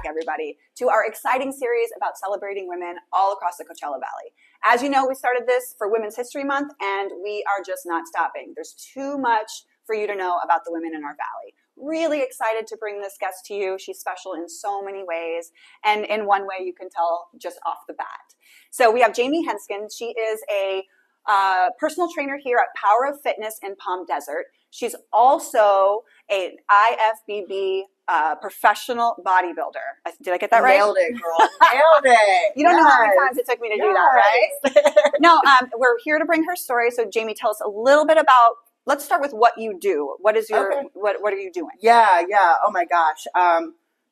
everybody, to our exciting series about celebrating women all across the Coachella Valley. As you know, we started this for Women's History Month, and we are just not stopping. There's too much for you to know about the women in our valley. Really excited to bring this guest to you. She's special in so many ways, and in one way you can tell just off the bat. So we have Jaime Hensgen. She is a personal trainer here at Power of Fitness in Palm Desert. She's also an IFBB professional bodybuilder. Did I get that right? Nailed it, girl. Nailed it. You don't know how many times it took me to do that, right? No, we're here to bring her story. So Jaime, tell us a little bit about, let's start with what you do. What is your, what are you doing? Yeah. Oh my gosh.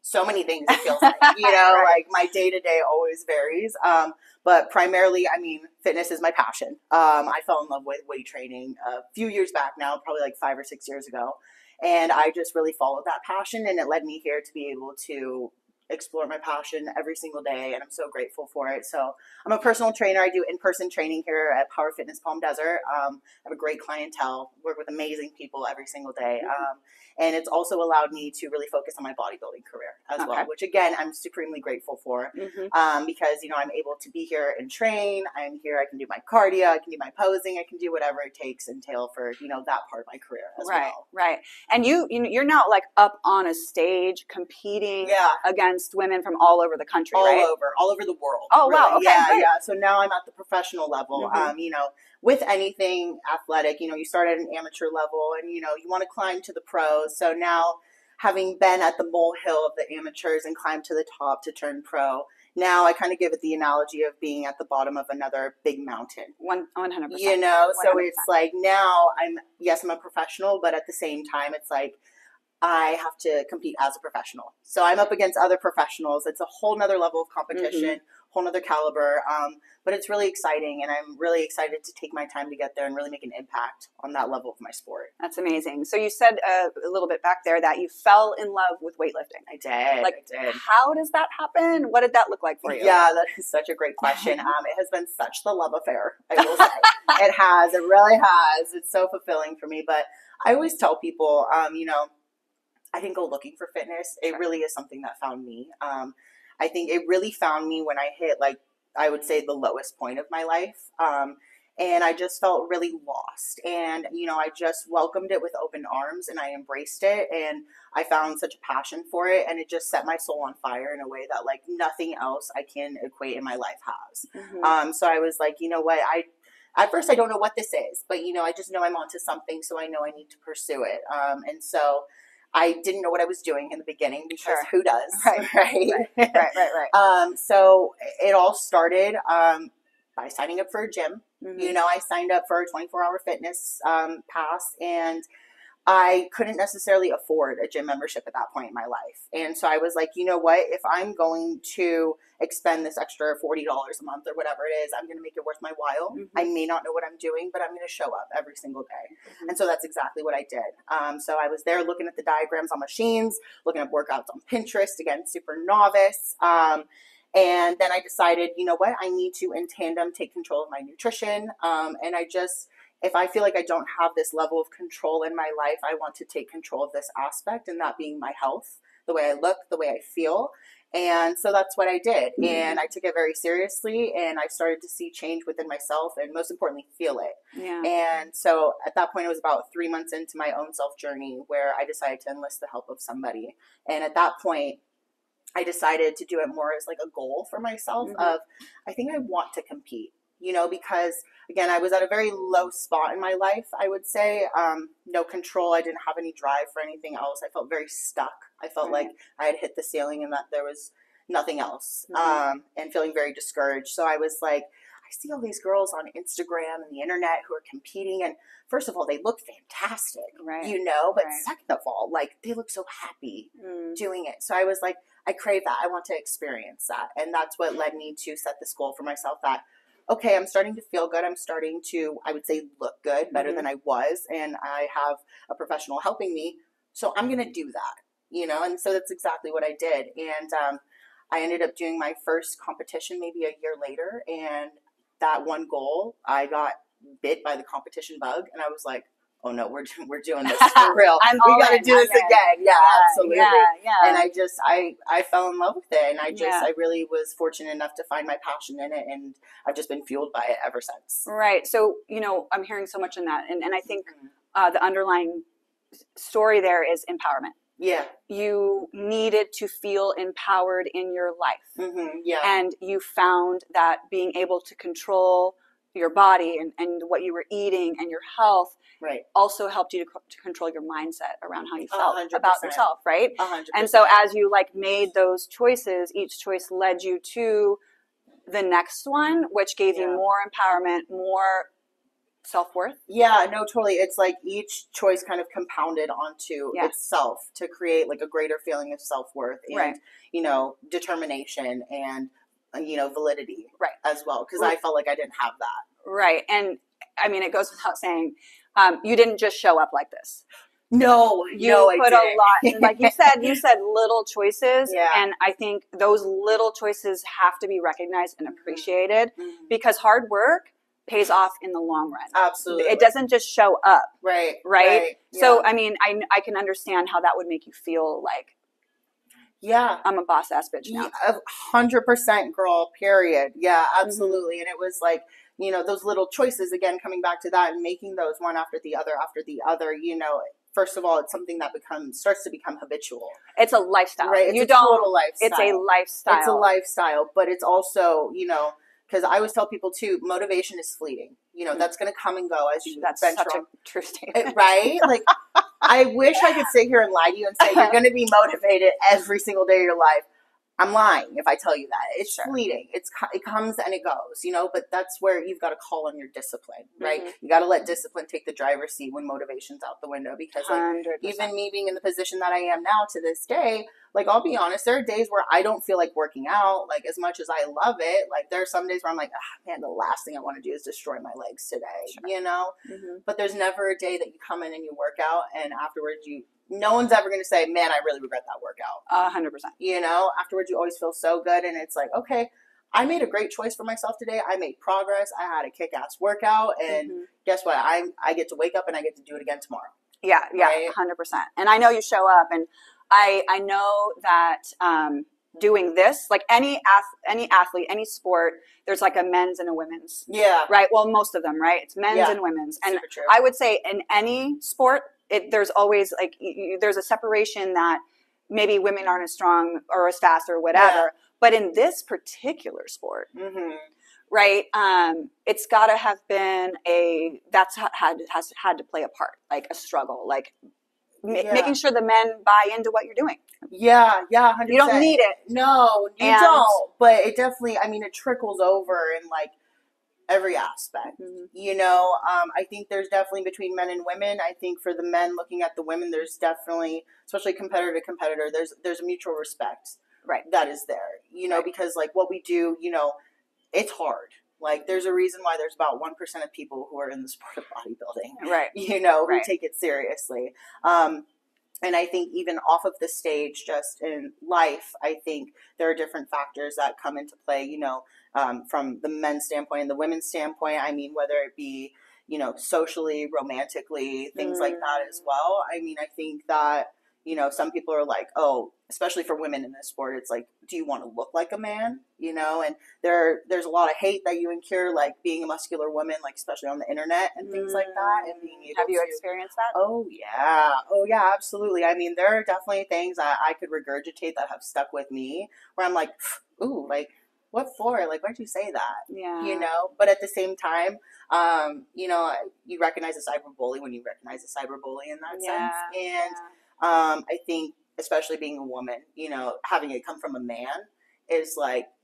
So many things it feels like, right. Like my day-to-day always varies. But primarily, I mean, fitness is my passion. I fell in love with weight training a few years back now, probably like 5 or 6 years ago. And I just really followed that passion, and it led me here to be able to explore my passion every single day, and I'm so grateful for it. So I'm a personal trainer. I do in-person training here at Power Fitness Palm Desert. I have a great clientele, work with amazing people every single day. And it's also allowed me to really focus on my bodybuilding career as well, which again, I'm supremely grateful for because, I'm able to be here and train. I'm here. I can do my cardio. I can do my posing. I can do whatever it takes entail for, that part of my career as well. Right. And you're now like up on a stage competing against women from all over the country, all over the world. Oh, really. Wow. Okay, yeah. So now I'm at the professional level. With anything athletic, you start at an amateur level and, you want to climb to the pros. So now having been at the molehill of the amateurs and climbed to the top to turn pro, now I kind of give it the analogy of being at the bottom of another big mountain. 100%. So it's like now I'm a professional, but at the same time, it's like I have to compete as a professional. So I'm up against other professionals. It's a whole nother level of competition, whole nother caliber. But it's really exciting, and I'm really excited to take my time to get there and really make an impact on that level of my sport. That's amazing. So you said a little bit back there that you fell in love with weightlifting. I did. How does that happen? What did that look like for you? Yeah, that is such a great question. It has been such the love affair, I will say. It has. It really has. It's so fulfilling for me. But I always tell people, I didn't go looking for fitness. It really is something that found me. I think it really found me when I hit, I would say, the lowest point of my life. And I just felt really lost. And, I just welcomed it with open arms, and I embraced it. And I found such a passion for it. And it just set my soul on fire in a way that, nothing else I can equate in my life has. So I was like, you know what? At first, I don't know what this is. But, I just know I'm onto something. So I know I need to pursue it. And so I didn't know what I was doing in the beginning because who does? Right. So it all started by signing up for a gym. I signed up for a 24-hour fitness pass, and I couldn't necessarily afford a gym membership at that point in my life. And so I was like, you know what? If I'm going to expend this extra $40 a month or whatever it is, I'm going to make it worth my while. I may not know what I'm doing, but I'm going to show up every single day. And so that's exactly what I did. So I was there looking at the diagrams on machines, looking at workouts on Pinterest, again, super novice. And then I decided, you know what? I need to, in tandem, take control of my nutrition. And if I feel like I don't have this level of control in my life, I want to take control of this aspect, and that being my health, the way I look, the way I feel. And so that's what I did. And I took it very seriously, and I started to see change within myself, and most importantly, feel it. And so at that point, it was about 3 months into my own self journey where I decided to enlist the help of somebody. And at that point, I decided to do it more as a goal for myself of, I think I want to compete. Because again, I was at a very low spot in my life, I would say. No control. I didn't have any drive for anything else. I felt very stuck. I felt like I had hit the ceiling and that there was nothing else, and feeling very discouraged. So I was like, I see all these girls on Instagram and the internet who are competing, and first of all, they look fantastic, but second of all, they look so happy doing it. So I was like, I crave that. I want to experience that. And that's what led me to set this goal for myself that, okay, I'm starting to feel good. I'm starting to, I would say, look good, better than I was. And I have a professional helping me. So I'm going to do that, and so that's exactly what I did. And I ended up doing my first competition maybe a year later. And that one goal, I got bit by the competition bug. And I was like, oh no, we're doing this for real. We got to do this in. again. Yeah, absolutely. Yeah. And I fell in love with it, and I really was fortunate enough to find my passion in it, and I've just been fueled by it ever since. Right. So, I'm hearing so much in that, and I think the underlying story there is empowerment. Yeah. You needed to feel empowered in your life. Yeah. And you found that being able to control your body and what you were eating and your health also helped you to control your mindset around how you felt 100%. about yourself, right? 100%. And so as you made those choices, each choice led you to the next one, which gave you more empowerment, more self-worth. Yeah, no, totally. It's like each choice kind of compounded onto itself to create like a greater feeling of self-worth and, determination and, validity as well. Because I felt like I didn't have that. Right. And I mean, it goes without saying, you didn't just show up like this. No, you put a lot, like you said little choices. And I think those little choices have to be recognized and appreciated because hard work pays off in the long run. Absolutely. It doesn't just show up. Right. So, I mean, I can understand how that would make you feel like, I'm a boss ass bitch now. 100% girl, period. Yeah, absolutely. And it was like, those little choices, again, coming back to that and making those one after the other, first of all, it's something that starts to become habitual. It's a lifestyle. Right. It's a total lifestyle. It's a lifestyle. It's a lifestyle, but it's also, because I always tell people too, motivation is fleeting. That's going to come and go as you That's venture such on. a true statement. Right? Like, I wish I could sit here and lie to you and say you're going to be motivated every single day of your life. I'm lying if I tell you that. It's fleeting. It comes and it goes, but that's where you've got to call on your discipline, right? You got to let discipline take the driver's seat when motivation's out the window because even me being in the position that I am now to this day, I'll be honest, there are days where I don't feel like working out, as much as I love it. There are some days where I'm like, man, the last thing I want to do is destroy my legs today, But there's never a day that you come in and you work out and afterwards no one's ever going to say, man, I really regret that workout. 100%. Afterwards you always feel so good and it's like, okay, I made a great choice for myself today. I made progress. I had a kick-ass workout and guess what? I get to wake up and I get to do it again tomorrow. Yeah, right? 100%. And I know you show up and I know that doing this, like any athlete, any sport, there's a men's and a women's. Yeah. Right? Well, most of them, right? It's men's and women's. And I would say in any sport, there's always there's a separation that maybe women aren't as strong or as fast or whatever. Yeah. But in this particular sport, right, it's got to have been has had to play a part, a struggle, making sure the men buy into what you're doing. Yeah, 100%. You don't need it. No, you don't. But it definitely, it trickles over in every aspect. I think there's definitely between men and women. I think for the men looking at the women, there's definitely, especially competitor to competitor, there's a mutual respect. Right. That is there. Because what we do, it's hard. There's a reason why there's about 1% of people who are in the sport of bodybuilding. Right. Who take it seriously. And I think even off of the stage, just in life, I think there are different factors that come into play, from the men's standpoint and the women's standpoint. Whether it be, socially, romantically, things like that as well. I think that, some people are like, oh, especially for women in this sport, it's do you want to look like a man? And there's a lot of hate that you incur, being a muscular woman, especially on the internet and things like that. And being able Have you experienced that? Oh yeah, absolutely. There are definitely things that I could regurgitate that have stuck with me where I'm like, ooh, what for? Why'd you say that? Yeah. But at the same time, you recognize a cyberbully when you recognize a cyberbully in that sense. And I think, especially being a woman, having it come from a man is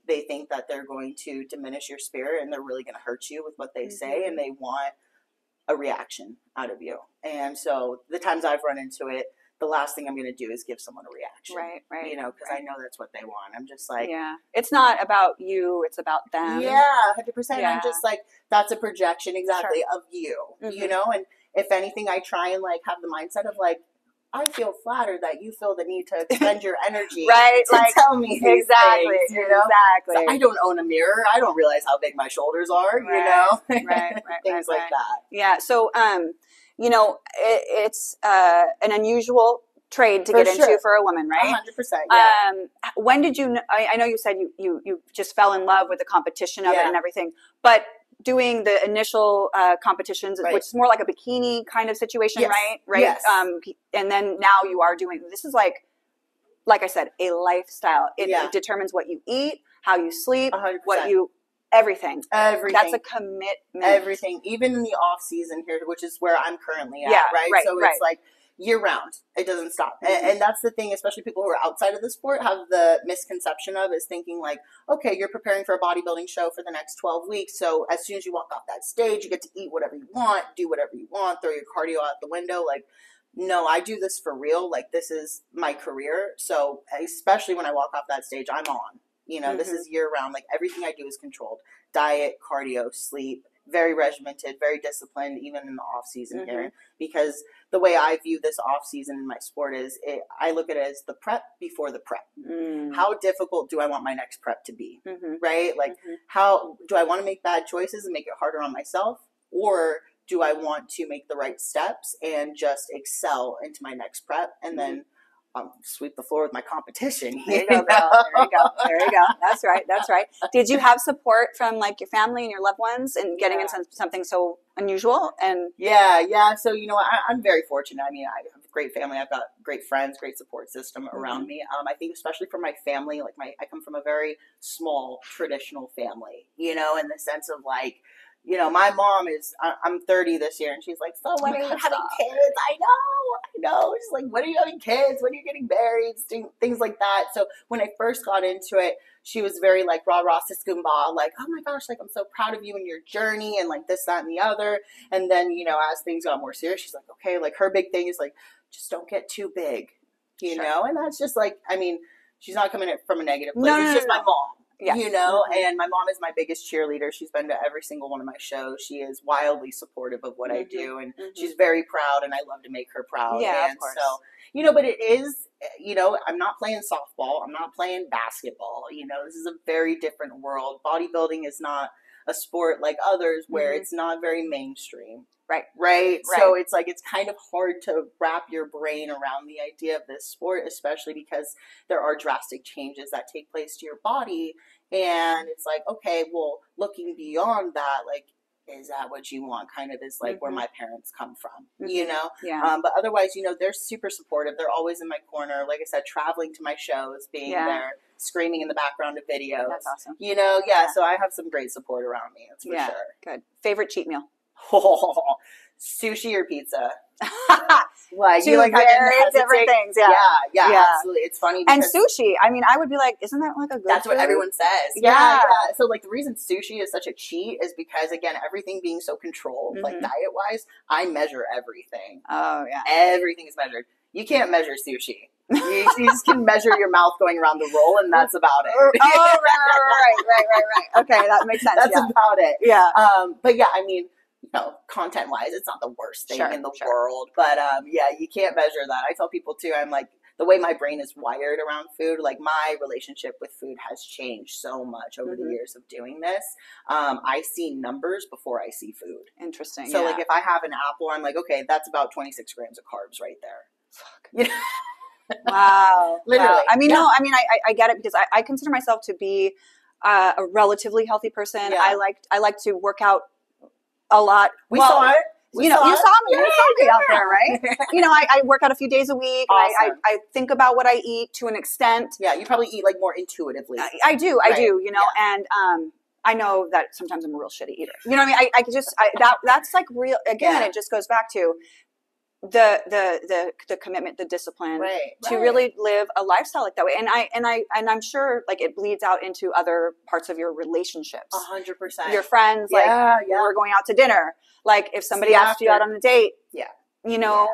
they think that they're going to diminish your spirit and they're really going to hurt you with what they say and they want a reaction out of you. And so the times I've run into it, the last thing I'm going to do is give someone a reaction. Right. Because I know that's what they want. I'm just it's not about you, it's about them. Yeah, 100%. Yeah. I'm just that's a projection exactly of you, and if anything, I try and have the mindset of I feel flattered that you feel the need to expend your energy to tell me these exactly, things, exactly. So I don't own a mirror. I don't realize how big my shoulders are, right, things like that. Yeah. So, you know, it's an unusual trade to get into for a woman, right? 100%. Yeah. When did you? I know you said you just fell in love with the competition of it and everything, but doing the initial competitions, which is more like a bikini kind of situation, right? Right. Yes. And then now you are doing. This is like I said, a lifestyle. It determines what you eat, how you sleep, 100%. what you. Everything. That's a commitment. Everything, even in the off season here, which is where I'm currently at, right? So it's like year round. It doesn't stop. And that's the thing, especially people who are outside of the sport have the misconception of is thinking like, okay, you're preparing for a bodybuilding show for the next 12 weeks. So as soon as you walk off that stage, you get to eat whatever you want, do whatever you want, throw your cardio out the window. Like, no, I do this for real. Like, this is my career. So especially when I walk off that stage, I'm on. You know, this is year round. Like, everything I do is controlled. Diet, cardio, sleep, very regimented, very disciplined, even in the off season here. Because the way I view this off season in my sport is I look at it as the prep before the prep. How difficult do I want my next prep to be? Right? Like, how do I want to make bad choices and make it harder on myself? Or do I want to make the right steps and just excel into my next prep and then sweep the floor with my competition? There you go, girl. There you go. There you go. That's right. That's right. Did you have support from like your family and your loved ones in getting into something so unusual? And yeah. So, you know, I'm very fortunate. I mean, I have a great family. I've got great friends, great support system around me. I think especially for my family, like I come from a very small traditional family, you know, in the sense of like, you know, my mom I'm 30 this year, and she's like, so when are you having kids? I know. She's like, when are you having kids? When are you getting married? Things like that. So when I first got into it, she was very like, rah, rah, siskumba, like, oh my gosh, like, I'm so proud of you and your journey and like this, that, and the other. And then, you know, as things got more serious, she's like, okay, like her big thing is like, just don't get too big, you know? And that's just like, I mean, she's not coming from a negative place. It's just my mom. Yes. You know, and my mom is my biggest cheerleader. She's been to every single one of my shows. She is wildly supportive of what I do, and she's very proud, and I love to make her proud. Yeah, and of course. So, you know, but it is, you know, I'm not playing softball. I'm not playing basketball. You know, this is a very different world. Bodybuilding is not a sport like others where it's not very mainstream. Right. So it's like, it's kind of hard to wrap your brain around the idea of this sport, especially because there are drastic changes that take place to your body. And it's like, okay, well, looking beyond that, like, is that what you want? Kind of is like where my parents come from, you know? But otherwise, you know, they're super supportive. They're always in my corner. Like I said, traveling to my shows, being there, screaming in the background of videos. That's awesome. You know, so I have some great support around me. That's for sure. Good. Favorite cheat meal? Sushi or pizza? Like, two very different things. Yeah, absolutely. It's funny because, and sushi, I mean, I would be like, isn't that like a good that's food? What everyone says. Yeah. So like the reason sushi is such a cheat is because, again, everything being so controlled, like diet wise, I measure everything. Oh yeah, everything is measured. You can't measure sushi. You just can measure your mouth going around the roll, and that's about it. Right. Okay, that makes sense. That's about it. Yeah. But yeah, I mean, you know, content wise, it's not the worst thing in the world. But yeah, you can't measure that. I tell people too, I'm like, the way my brain is wired around food, like my relationship with food has changed so much over the years of doing this. I see numbers before I see food. Interesting. So like if I have an apple, I'm like, okay, that's about 26 grams of carbs right there. You know? Wow. Literally. Wow. I mean, no, I mean, I get it because I consider myself to be a relatively healthy person. I like to work out a lot. We saw it. You saw me out there, right? You know, I work out a few days a week. Awesome. And I think about what I eat to an extent. Yeah, you probably eat like more intuitively. I do, you know, and I know that sometimes I'm a real shitty eater. You know what I mean? I could just, that's like real, again, it just goes back to the commitment, the discipline to really live a lifestyle like that way. And I'm sure like it bleeds out into other parts of your relationships. 100%. Your friends, like we're going out to dinner. Like if somebody asks you out on a date, you know,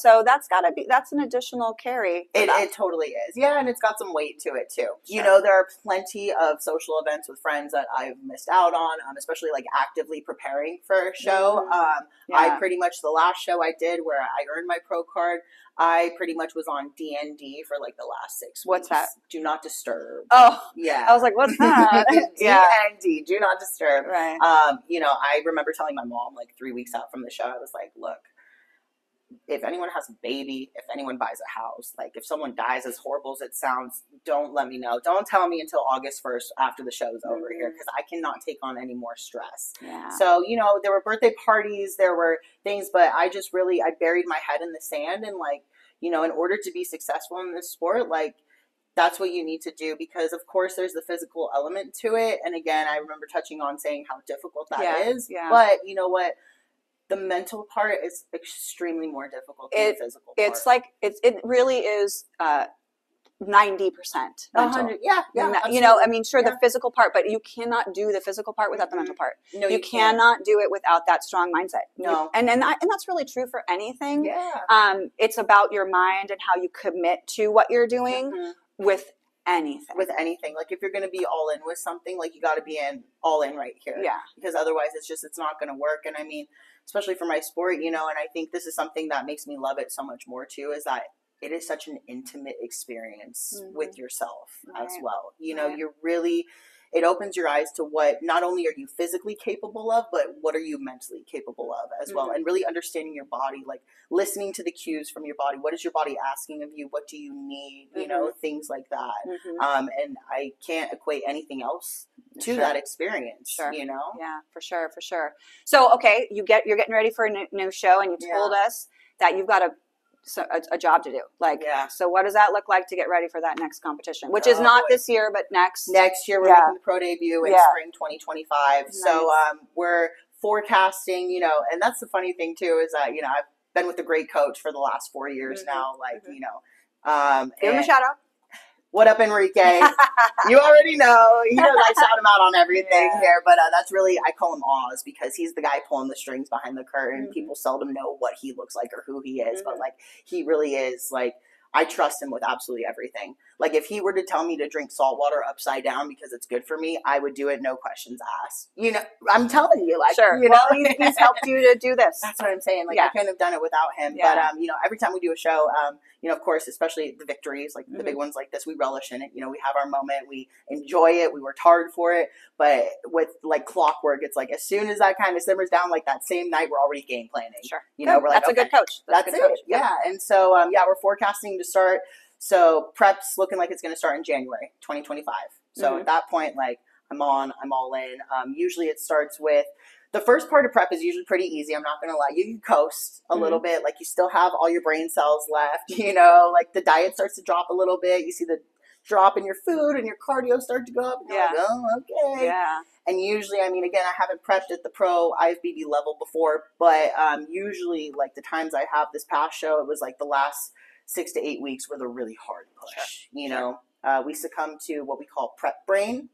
so that's an additional carry. It totally is. Yeah. And it's got some weight to it too. Sure. You know, there are plenty of social events with friends that I've missed out on, especially like actively preparing for a show. I pretty much, the last show I did where I earned my pro card, I pretty much was on DND for like the last 6 weeks. What's that? Do not disturb. Oh, yeah. I was like, what's that? DND, do not disturb. Right. You know, I remember telling my mom like 3 weeks out from the show, I was like, look, if anyone has a baby, if anyone buys a house, like if someone dies, as horrible as it sounds, don't let me know. Don't tell me until August 1st after the show's over here, because I cannot take on any more stress. Yeah. So, you know, there were birthday parties, there were things, but I just really, I buried my head in the sand, and like, you know, in order to be successful in this sport, like, that's what you need to do, because of course there's the physical element to it. And again, I remember touching on saying how difficult that is. Yeah. But you know what? The mental part is extremely more difficult than the physical part. It's like, it really is 90% mental. 100, yeah, you know, I mean, sure, the physical part, but you cannot do the physical part without the mental part. No, you cannot do it without that strong mindset. No. And that's really true for anything. Yeah. It's about your mind and how you commit to what you're doing with anything. With anything. Like if you're going to be all in with something, like you got to be all in right here. Yeah. Because otherwise it's not going to work. And I mean, especially for my sport, you know, and I think this is something that makes me love it so much more too, is that it is such an intimate experience with yourself as well. You know, you're really, it opens your eyes to what not only are you physically capable of, but what are you mentally capable of as well. And really understanding your body, like listening to the cues from your body. What is your body asking of you? What do you need? You know, things like that. And I can't equate anything else to that experience, you know? Yeah, for sure. So, okay, you're getting ready for a new show, and you told us that you've got a job to do. Like, so what does that look like to get ready for that next competition, which is not this year, but next year? We're making the pro debut in spring 2025. Nice. So we're forecasting, you know, and that's the funny thing too, is that, you know, I've been with a great coach for the last 4 years now, like, you know, give him a shout out. What up, Enrique? You already know. He knows I shout him out on everything here. But that's really, I call him Oz, because he's the guy pulling the strings behind the curtain. People seldom know what he looks like or who he is. But, like, he really is, like, I trust him with absolutely everything. Like, if he were to tell me to drink salt water upside down because it's good for me, I would do it, no questions asked. You know, I'm telling you, like, you know, he's helped you to do this. That's what I'm saying. Like, I couldn't have done it without him. But, you know, every time we do a show, you know, of course, especially the victories, like the big ones like this, we relish in it. You know, we have our moment, we enjoy it, we worked hard for it. But with like clockwork, it's like as soon as that kind of simmers down, like that same night, we're already game planning. Sure. You know, we're like, that's a good coach. That's it. Coach. Yeah. And so, we're forecasting to start. So prep's looking like it's going to start in January 2025. So at that point, like I'm all in. Usually it starts with, the first part of prep is usually pretty easy. I'm not going to lie. You can coast a little bit. Like you still have all your brain cells left, you know, like the diet starts to drop a little bit. You see the drop in your food and your cardio start to go up. And you're like, oh, okay. Yeah. And usually, I mean, again, I haven't prepped at the pro IFBB level before, but usually like the times I have this past show, it was like the last 6 to 8 weeks were the really hard push. You know, we succumb to what we call prep brain.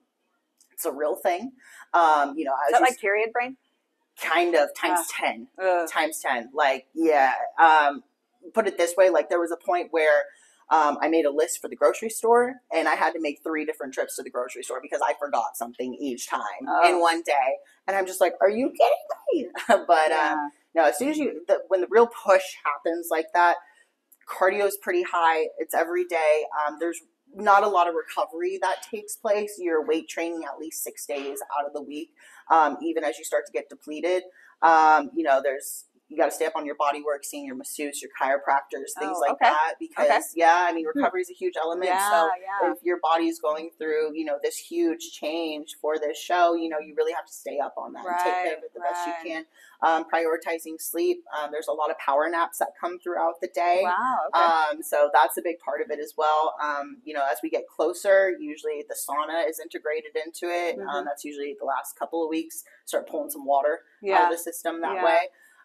It's a real thing. You know, is that like period brain? Kind of times 10, times 10. Like, put it this way. Like there was a point where I made a list for the grocery store, and I had to make 3 different trips to the grocery store because I forgot something each time in one day. And I'm just like, are you kidding me? But no, as soon as when the real push happens like that, cardio is pretty high. It's every day. There's not a lot of recovery that takes place. You're weight training at least 6 days out of the week. Even as you start to get depleted, you know, you got to stay up on your body work, seeing your masseuse, your chiropractors, things like that. Because I mean, recovery is a huge element. So if your body is going through, you know, this huge change for this show, you know, you really have to stay up on that and take care of it the best you can. Prioritizing sleep. There's a lot of power naps that come throughout the day. Wow. Okay. So that's a big part of it as well. You know, as we get closer, usually the sauna is integrated into it. That's usually the last couple of weeks. Start pulling some water out of the system that way.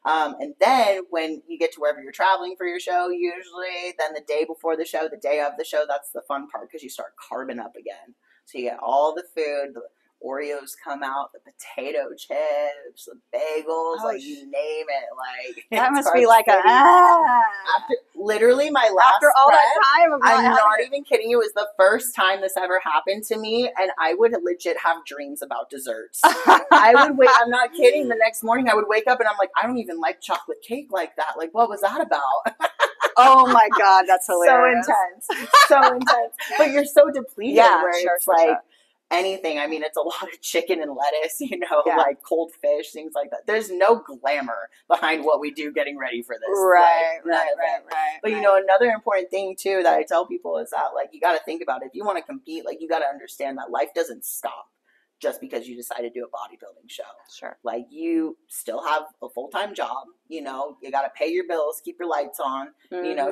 And then when you get to wherever you're traveling for your show, usually then the day before the show, the day of the show, that's the fun part because you start carbing up again. So you get all the food, the Oreos come out, the potato chips, the bagels, like you name it. Like that must be like after literally my last after all that time. I'm not even kidding you. It was the first time this ever happened to me, and I would legit have dreams about desserts. I would wake. I'm not kidding. The next morning, I would wake up and I'm like, I don't even like chocolate cake like that. Like, what was that about? Oh my God, that's hilarious. So intense. But you're so depleted. Where it's like. anything. I mean, it's a lot of chicken and lettuce, like cold fish, things like that. There's no glamour behind what we do getting ready for this. Right. But, another important thing, too, that I tell people is that, like, you got to think about it. If you want to compete, like, you got to understand that life doesn't stop just because you decide to do a bodybuilding show. Sure. Like, you still have a full-time job, you got to pay your bills, keep your lights on,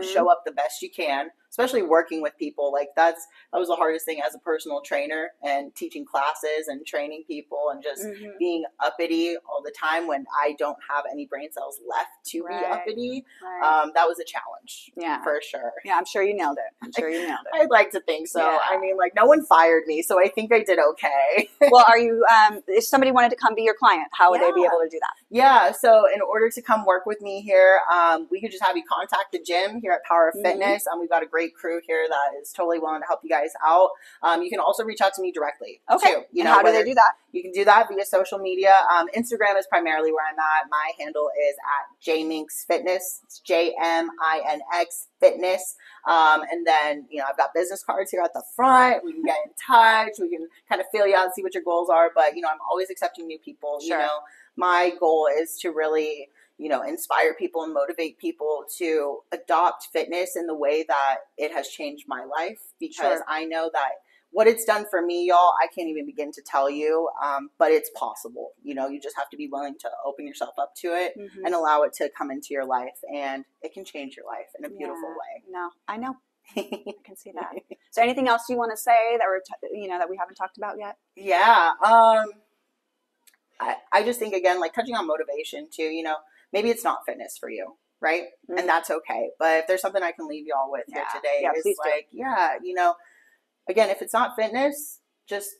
show up the best you can, especially working with people. Like, that was the hardest thing as a personal trainer, and teaching classes and training people and just being uppity all the time when I don't have any brain cells left to be uppity. That was a challenge. Yeah. For sure. Yeah, I'm sure you nailed it. I'd like to think so. Yeah. I mean, like, no one fired me, so I think I did okay. Well, are you, if somebody wanted to come be your client, how would they be able to do that? Yeah, so in order to come work with me here, we could just have you contact the gym here at Power of Fitness. We've got a great crew here that is totally willing to help you guys out. You can also reach out to me directly. Okay. Too. How do they do that? You can do that via social media. Instagram is primarily where I'm at. My handle is at JMinx Fitness. It's JMINX Fitness. And then, I've got business cards here at the front. We can get in touch. We can kind of feel you out and see what your goals are. But, I'm always accepting new people. Sure. My goal is to really, inspire people and motivate people to adopt fitness in the way that it has changed my life. Because I know that what it's done for me, y'all, I can't even begin to tell you, but it's possible. You just have to be willing to open yourself up to it and allow it to come into your life, and it can change your life in a beautiful way. No, I know. I can see that. So anything else you want to say that that we haven't talked about yet? Yeah. I just think, again, like, touching on motivation too, maybe it's not fitness for you. Right. And that's okay. But if there's something I can leave y'all with here today, it's like, again, if it's not fitness, just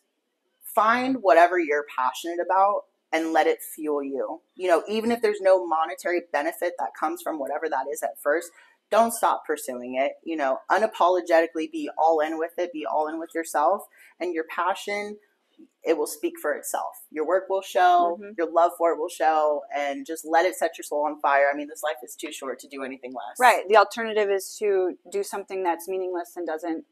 find whatever you're passionate about and let it fuel you. Even if there's no monetary benefit that comes from whatever that is at first, don't stop pursuing it. Unapologetically be all in with it, be all in with yourself, and your passion, it will speak for itself. Your work will show, your love for it will show, and just let it set your soul on fire. I mean, this life is too short to do anything less. Right. The alternative is to do something that's meaningless and doesn't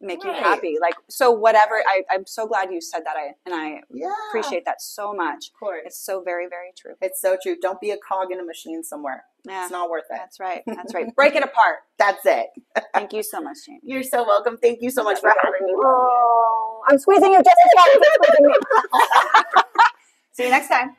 make you happy. Like, so whatever, I'm so glad you said that. I appreciate that so much. Of course. It's so very, very true. It's so true. Don't be a cog in a machine somewhere. Yeah. It's not worth it. That's right. That's right. Break it apart. That's it. Thank you so much, Jaime. You're so welcome. Thank you so much for having me. Oh, I'm squeezing you just as hard as you're squeezing me. See you next time.